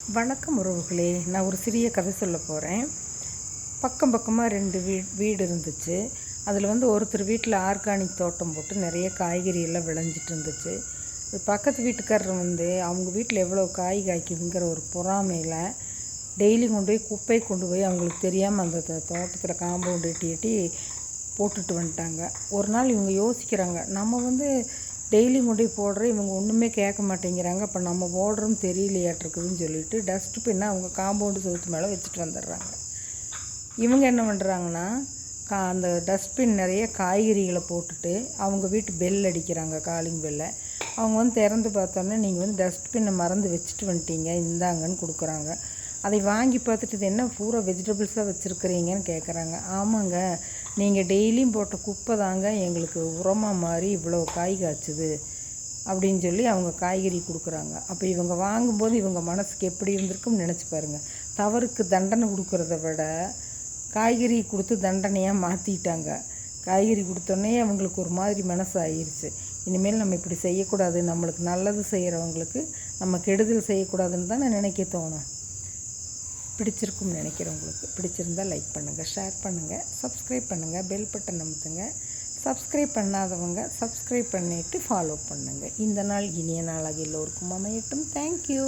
வணக்கம் உறவுகளே. நான் ஒரு சிறிய கதை சொல்ல போகிறேன். பக்கம் பக்கமாக 2 வீடு இருந்துச்சு. அதில் ஒருத்தர் வீட்டில் ஆர்கானிக் தோட்டம் போட்டு நிறைய காய்கறி எல்லாம் விளைஞ்சிட்டு இருந்துச்சு. அது பக்கத்து வீட்டுக்காரர் அவங்க வீட்டில் எவ்வளோ காய் காய்க்குதுங்கிற ஒரு பொறாமையில் டெய்லி கொண்டு போய் அவங்களுக்கு தெரியாமல் அந்த தோட்டத்தில் காம்பவுண்டு எட்டி எட்டி போட்டுட்டு வந்துட்டாங்க. ஒரு நாள் இவங்க யோசிக்கிறாங்க, நம்ம டெய்லி கொண்டு போய் போடுறோம், இவங்க ஒன்றுமே கேட்க மாட்டேங்கிறாங்க, அப்போ நம்ம போடுறோம் தெரியலையாட்டிருக்குதுன்னு சொல்லிட்டு டஸ்ட்பின்னை அவங்க காம்பவுண்டு செவுத்து மேலே வச்சுட்டு வந்துடுறாங்க. இவங்க என்ன பண்ணுறாங்கன்னா, அந்த டஸ்ட்பின் நிறைய காய்கறிகளை போட்டுட்டு அவங்க வீட்டு பெல் அடிக்கிறாங்க, காலிங் பெல்லை. அவங்க திறந்து பார்த்தோன்னே, நீங்கள் டஸ்ட்பின்னை மறந்து வச்சுட்டு வந்துட்டீங்க, இந்தாங்கன்னு கொடுக்குறாங்க. அதை வாங்கி பார்த்துட்டு, இது என்ன பூரா வெஜிடபிள்ஸாக வச்சுருக்குறீங்கன்னு கேட்குறாங்க. ஆமாங்க, நீங்கள் டெய்லியும் போட்ட குப்பை தாங்க எங்களுக்கு உரமாக மாறி இவ்வளோ காய் காய்ச்சுது அப்படின்னு சொல்லி அவங்க காய்கறி கொடுக்குறாங்க. அப்போ இவங்க வாங்கும்போது இவங்க மனசுக்கு எப்படி இருந்திருக்குன்னு நினச்சி பாருங்கள். தவறுக்கு தண்டனை கொடுக்குறத விட காய்கறி கொடுத்து தண்டனையாக மாற்றிட்டாங்க. காய்கறி கொடுத்தோன்னே அவங்களுக்கு ஒரு மாதிரி மனசு ஆயிடுச்சு. இனிமேல் நம்ம இப்படி செய்யக்கூடாது, நம்மளுக்கு நல்லது செய்கிறவங்களுக்கு நம்ம கெடுதல் செய்யக்கூடாதுன்னு தான் நினைக்க தோணும். பிடிச்சிருக்கும்னு நினைக்கிறவங்களுக்கு பிடிச்சிருந்தால் லைக் பண்ணுங்கள், ஷேர் பண்ணுங்கள், சப்ஸ்கிரைப் பண்ணுங்கள், பெல் பட்டன் அமுத்துங்க. சப்ஸ்கிரைப் பண்ணாதவங்க சப்ஸ்கிரைப் பண்ணிவிட்டு ஃபாலோ பண்ணுங்கள். இந்த நாள் இனிய நாளாக எல்லோருக்கும் அமையட்டும். தேங்க்யூ.